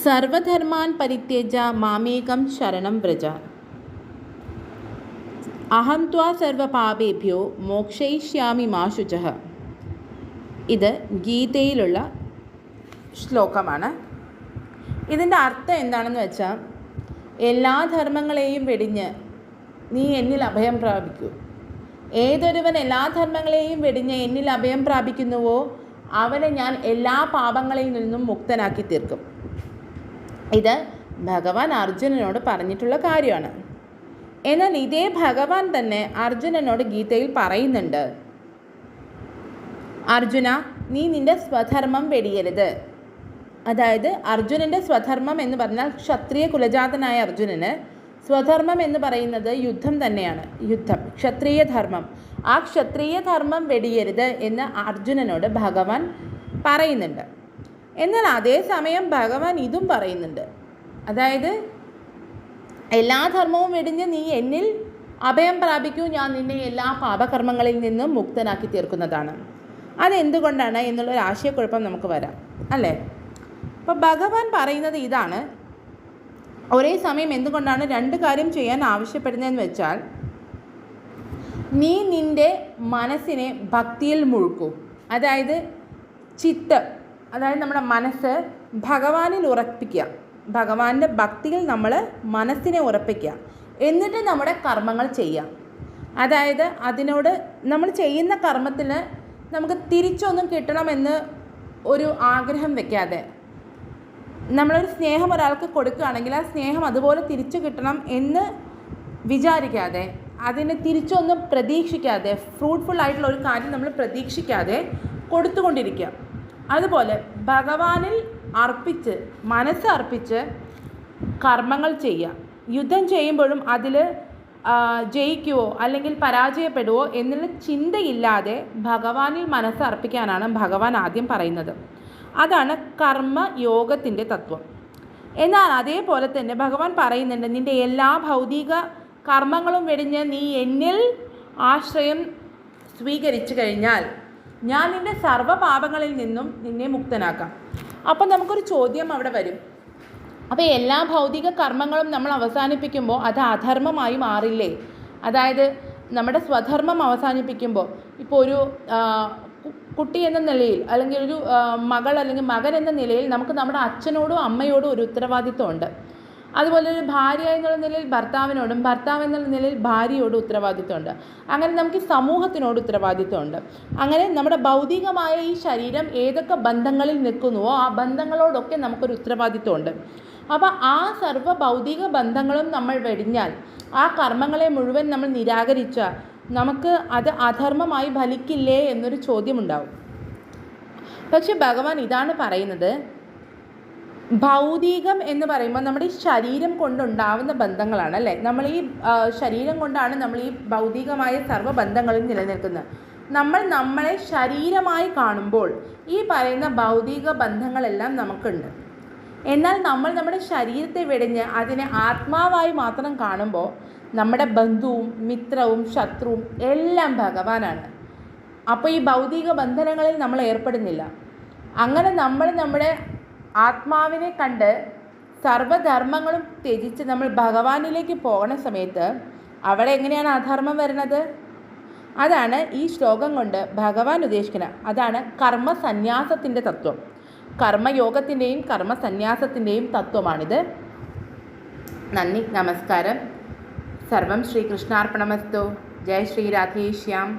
സർവധർമാൻ പരിത്യജ മാമേകം ശരണം വ്രജ അഹം ത്വാ സർവപാപേഭ്യോ മോക്ഷയിഷ്യാമി മാ ശുചഃ. ഇത് ഗീതയിലുള്ള ശ്ലോകമാണ്. ഇതിൻ്റെ അർത്ഥം എന്താണെന്ന് വെച്ചാൽ, എല്ലാ ധർമ്മങ്ങളെയും വെടിഞ്ഞ് നീ എന്നിൽ അഭയം പ്രാപിക്കൂ. ഏതൊരുവൻ എല്ലാ ധർമ്മങ്ങളെയും വെടിഞ്ഞ് എന്നിൽ അഭയം പ്രാപിക്കുന്നുവോ അവനെ ഞാൻ എല്ലാ പാപങ്ങളിൽ നിന്നും മുക്തനാക്കി തീർക്കും. ഇത് ഭഗവാൻ അർജുനനോട് പറഞ്ഞിട്ടുള്ള കാര്യമാണ്. എന്നാൽ ഇതേ ഭഗവാൻ തന്നെ അർജുനനോട് ഗീതയിൽ പറയുന്നുണ്ട്, അർജുന, നീ നിൻ്റെ സ്വധർമ്മം വെടിയരുത്. അതായത് അർജുനൻ്റെ സ്വധർമ്മം എന്ന് പറഞ്ഞാൽ ക്ഷത്രിയ കുലജാതനായ അർജുനന് സ്വധർമ്മം എന്ന് പറയുന്നത് യുദ്ധം തന്നെയാണ്. യുദ്ധം, ക്ഷത്രിയ ധർമ്മം. ആ ക്ഷത്രിയ ധർമ്മം വെടിയരുത് എന്ന് അർജുനനോട് ഭഗവാൻ പറയുന്നുണ്ട്. എന്നാൽ അതേസമയം ഭഗവാൻ ഇതും പറയുന്നുണ്ട്, അതായത് എല്ലാ ധർമ്മവും വെടിഞ്ഞ് നീ എന്നിൽ അഭയം പ്രാപിക്കൂ, ഞാൻ നിന്നെ എല്ലാ പാപകർമ്മങ്ങളിൽ നിന്നും മുക്തനാക്കി തീർക്കുന്നതാണ്. അതെന്തുകൊണ്ടാണ് എന്നുള്ളൊരു ആശയക്കുഴപ്പം നമുക്ക് വരാം, അല്ലേ? അപ്പോൾ ഭഗവാൻ പറയുന്നത് ഇതാണ്, ഒരേ സമയം എന്തുകൊണ്ടാണ് രണ്ട് കാര്യം ചെയ്യാൻ ആവശ്യപ്പെടുന്നതെന്ന് വെച്ചാൽ, നീ നിൻ്റെ മനസ്സിനെ ഭക്തിയിൽ മുഴുക്കൂ. അതായത് ചിത്ത്, അതായത് നമ്മുടെ മനസ്സ് ഭഗവാനിൽ ഉറപ്പിക്കുക. ഭഗവാന്റെ ഭക്തിയിൽ നമ്മൾ മനസ്സിനെ ഉറപ്പിക്കുക. എന്നിട്ട് നമ്മുടെ കർമ്മങ്ങൾ ചെയ്യാം. അതായത് അതിനോട് നമ്മൾ ചെയ്യുന്ന കർമ്മത്തിന് നമുക്ക് തിരിച്ചൊന്നും കിട്ടണമെന്ന് ഒരു ആഗ്രഹം വെക്കാതെ, നമ്മളൊരു സ്നേഹം ഒരാൾക്ക് കൊടുക്കുകയാണെങ്കിൽ ആ സ്നേഹം അതുപോലെ തിരിച്ചു കിട്ടണം എന്ന് വിചാരിക്കാതെ, അതിനെ തിരിച്ചൊന്നും പ്രതീക്ഷിക്കാതെ, ഫ്രൂട്ട്ഫുൾ ആയിട്ടുള്ള ഒരു കാര്യം നമ്മൾ പ്രതീക്ഷിക്കാതെ കൊടുത്തുകൊണ്ടിരിക്കുക. അതുപോലെ ഭഗവാനിൽ അർപ്പിച്ച്, മനസ്സ് അർപ്പിച്ച് കർമ്മങ്ങൾ ചെയ്യുക. യുദ്ധം ചെയ്യുമ്പോഴും അതിൽ ജയിക്കുവോ അല്ലെങ്കിൽ പരാജയപ്പെടുവോ എന്നുള്ള ചിന്തയില്ലാതെ ഭഗവാനിൽ മനസ്സ് അർപ്പിക്കാനാണ് ഭഗവാൻ ആദ്യം പറയുന്നത്. അതാണ് കർമ്മയോഗത്തിൻ്റെ തത്വം. എന്നാൽ അതേപോലെ തന്നെ ഭഗവാൻ പറയുന്നുണ്ട്, നിൻ്റെ എല്ലാ ഭൗതിക കർമ്മങ്ങളും വെടിഞ്ഞ് നീ എന്നിൽ ആശ്രയം സ്വീകരിച്ചു കഴിഞ്ഞാൽ ഞാൻ നിൻ്റെ സർവ്വപാപങ്ങളിൽ നിന്നും നിന്നെ മുക്തനാക്കാം. അപ്പം നമുക്കൊരു ചോദ്യം അവിടെ വരും, അപ്പോൾ എല്ലാ ഭൗതിക കർമ്മങ്ങളും നമ്മൾ അവസാനിപ്പിക്കുമ്പോൾ അത് അധർമ്മമായി മാറില്ലേ? അതായത് നമ്മുടെ സ്വധർമ്മം അവസാനിപ്പിക്കുമ്പോൾ, ഇപ്പോൾ ഒരു കുട്ടി എന്ന നിലയിൽ, അല്ലെങ്കിൽ ഒരു മകൾ അല്ലെങ്കിൽ മകൻ എന്ന നിലയിൽ നമുക്ക് നമ്മുടെ അച്ഛനോടും അമ്മയോടും ഒരു ഉത്തരവാദിത്വമുണ്ട്. അതുപോലെ ഒരു ഭാര്യ എന്നുള്ള നിലയിൽ ഭർത്താവിനോടും, ഭർത്താവ് എന്നുള്ള നിലയിൽ ഭാര്യയോടും ഉത്തരവാദിത്വമുണ്ട്. അങ്ങനെ നമുക്ക് ഈ സമൂഹത്തിനോട് ഉത്തരവാദിത്വമുണ്ട്. അങ്ങനെ നമ്മുടെ ഭൗതികമായ ഈ ശരീരം ഏതൊക്കെ ബന്ധങ്ങളിൽ നിൽക്കുന്നുവോ ആ ബന്ധങ്ങളോടൊക്കെ നമുക്കൊരു ഉത്തരവാദിത്വമുണ്ട്. അപ്പോൾ ആ സർവ്വ ഭൗതിക ബന്ധങ്ങളും നമ്മൾ വെടിഞ്ഞാൽ, ആ കർമ്മങ്ങളെ മുഴുവൻ നമ്മൾ നിരാകരിച്ചാൽ നമുക്ക് അത് അധർമ്മമായി ഫലിക്കില്ലേ എന്നൊരു ചോദ്യമുണ്ടാവും. പക്ഷെ ഭഗവാൻ ഇതാണ് പറയുന്നത്, ഭൗതികം എന്ന് പറയുമ്പോൾ നമ്മുടെ ഈ ശരീരം കൊണ്ടുണ്ടാവുന്ന ബന്ധങ്ങളാണ്, അല്ലേ? നമ്മൾ ഈ ശരീരം കൊണ്ടാണ് നമ്മൾ ഈ ഭൗതികമായ സർവ്വ ബന്ധങ്ങളും നിലനിൽക്കുന്നത്. നമ്മൾ നമ്മളെ ശരീരമായി കാണുമ്പോൾ ഈ പറയുന്ന ഭൗതിക ബന്ധങ്ങളെല്ലാം നമുക്കുണ്ട്. എന്നാൽ നമ്മൾ നമ്മുടെ ശരീരത്തെ വെടിഞ്ഞ് അതിനെ ആത്മാവായി മാത്രം കാണുമ്പോൾ നമ്മുടെ ബന്ധുവും മിത്രവും ശത്രുവും എല്ലാം ഭഗവാനാണ്. അപ്പോൾ ഈ ഭൗതിക ബന്ധനങ്ങളിൽ നമ്മൾ ഏർപ്പെടുന്നില്ല. അങ്ങനെ നമ്മൾ നമ്മുടെ ആത്മാവിനെ കണ്ട് സർവ്വധർമ്മങ്ങളും ത്യജിച്ച് നമ്മൾ ഭഗവാനിലേക്ക് പോകുന്ന സമയത്ത് അവിടെ എങ്ങനെയാണ് അധർമ്മം വരുന്നത്? അതാണ് ഈ ശ്ലോകം കൊണ്ട് ഭഗവാൻ ഉദ്ദേശിക്കുന്നത്. അതാണ് കർമ്മസന്യാസത്തിൻ്റെ തത്വം. കർമ്മയോഗത്തിൻ്റെയും കർമ്മസന്യാസത്തിൻ്റെയും തത്വമാണിത്. നന്ദി, നമസ്കാരം. സർവം ശ്രീകൃഷ്ണാർപ്പണമസ്തു. ജയ് ശ്രീ രാധേശ്യാം.